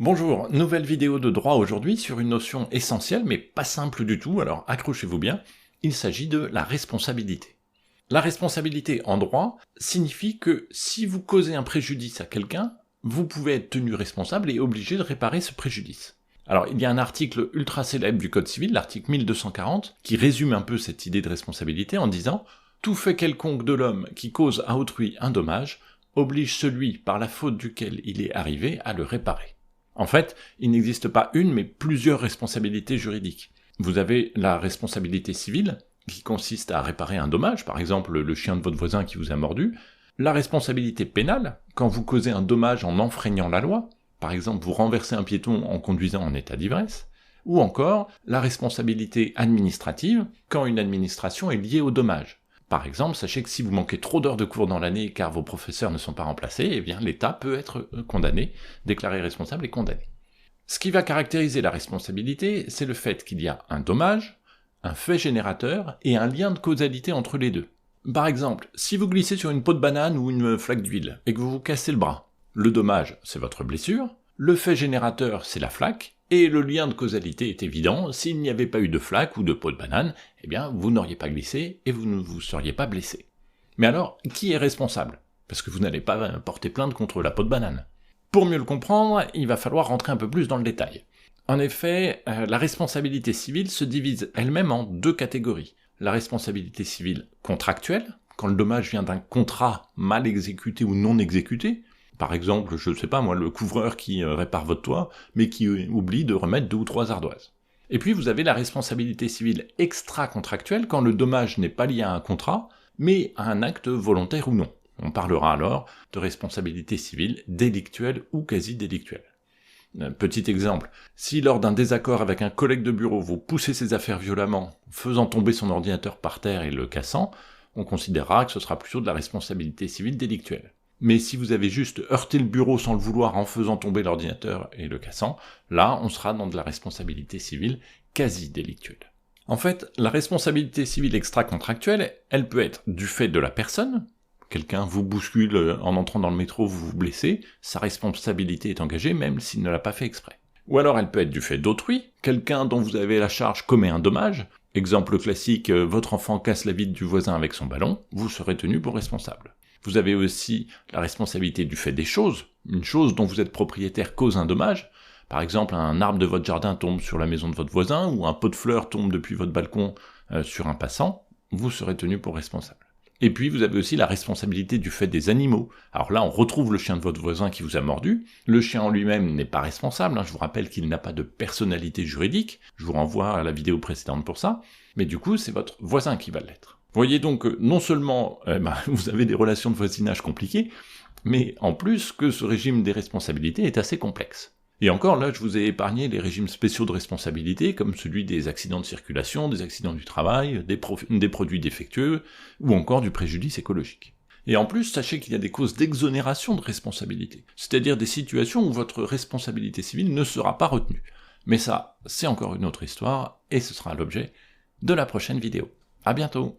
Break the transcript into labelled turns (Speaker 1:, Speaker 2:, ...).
Speaker 1: Bonjour, nouvelle vidéo de droit aujourd'hui sur une notion essentielle mais pas simple du tout, alors accrochez-vous bien, il s'agit de la responsabilité. La responsabilité en droit signifie que si vous causez un préjudice à quelqu'un, vous pouvez être tenu responsable et obligé de réparer ce préjudice. Alors il y a un article ultra célèbre du Code civil, l'article 1240, qui résume un peu cette idée de responsabilité en disant « Tout fait quelconque de l'homme qui cause à autrui un dommage oblige celui par la faute duquel il est arrivé à le réparer ». En fait, il n'existe pas une, mais plusieurs responsabilités juridiques. Vous avez la responsabilité civile, qui consiste à réparer un dommage, par exemple le chien de votre voisin qui vous a mordu, la responsabilité pénale, quand vous causez un dommage en enfreignant la loi, par exemple vous renversez un piéton en conduisant en état d'ivresse, ou encore la responsabilité administrative, quand une administration est liée au dommage. Par exemple, sachez que si vous manquez trop d'heures de cours dans l'année car vos professeurs ne sont pas remplacés, eh bien l'État peut être condamné, déclaré responsable et condamné. Ce qui va caractériser la responsabilité, c'est le fait qu'il y a un dommage, un fait générateur et un lien de causalité entre les deux. Par exemple, si vous glissez sur une peau de banane ou une flaque d'huile et que vous vous cassez le bras, le dommage, c'est votre blessure, le fait générateur, c'est la flaque, et le lien de causalité est évident, s'il n'y avait pas eu de flaque ou de peau de banane, eh bien vous n'auriez pas glissé et vous ne vous seriez pas blessé. Mais alors, qui est responsable? Parce que vous n'allez pas porter plainte contre la peau de banane. Pour mieux le comprendre, il va falloir rentrer un peu plus dans le détail. En effet, la responsabilité civile se divise elle-même en deux catégories. La responsabilité civile contractuelle, quand le dommage vient d'un contrat mal exécuté ou non exécuté, par exemple, je sais pas moi, le couvreur qui répare votre toit, mais qui oublie de remettre 2 ou 3 ardoises. Et puis vous avez la responsabilité civile extra-contractuelle quand le dommage n'est pas lié à un contrat, mais à un acte volontaire ou non. On parlera alors de responsabilité civile délictuelle ou quasi-délictuelle. Petit exemple, si lors d'un désaccord avec un collègue de bureau vous poussez ses affaires violemment, faisant tomber son ordinateur par terre et le cassant, on considérera que ce sera plutôt de la responsabilité civile délictuelle. Mais si vous avez juste heurté le bureau sans le vouloir en faisant tomber l'ordinateur et le cassant, là on sera dans de la responsabilité civile quasi-délictuelle. En fait, la responsabilité civile extra-contractuelle, elle peut être du fait de la personne, quelqu'un vous bouscule en entrant dans le métro, vous vous blessez, sa responsabilité est engagée même s'il ne l'a pas fait exprès. Ou alors elle peut être du fait d'autrui, quelqu'un dont vous avez la charge commet un dommage, exemple classique, votre enfant casse la vitre du voisin avec son ballon, vous serez tenu pour responsable. Vous avez aussi la responsabilité du fait des choses, une chose dont vous êtes propriétaire cause un dommage, par exemple un arbre de votre jardin tombe sur la maison de votre voisin, ou un pot de fleurs tombe depuis votre balcon sur un passant, vous serez tenu pour responsable. Et puis vous avez aussi la responsabilité du fait des animaux. Alors là on retrouve le chien de votre voisin qui vous a mordu, le chien en lui-même n'est pas responsable, je vous rappelle qu'il n'a pas de personnalité juridique, je vous renvoie à la vidéo précédente pour ça, mais du coup c'est votre voisin qui va l'être. Vous voyez donc que non seulement vous avez des relations de voisinage compliquées, mais en plus que ce régime des responsabilités est assez complexe. Et encore là, je vous ai épargné les régimes spéciaux de responsabilité, comme celui des accidents de circulation, des accidents du travail, des produits défectueux, ou encore du préjudice écologique. Et en plus, sachez qu'il y a des causes d'exonération de responsabilité, c'est-à-dire des situations où votre responsabilité civile ne sera pas retenue. Mais ça, c'est encore une autre histoire, et ce sera l'objet de la prochaine vidéo. À bientôt!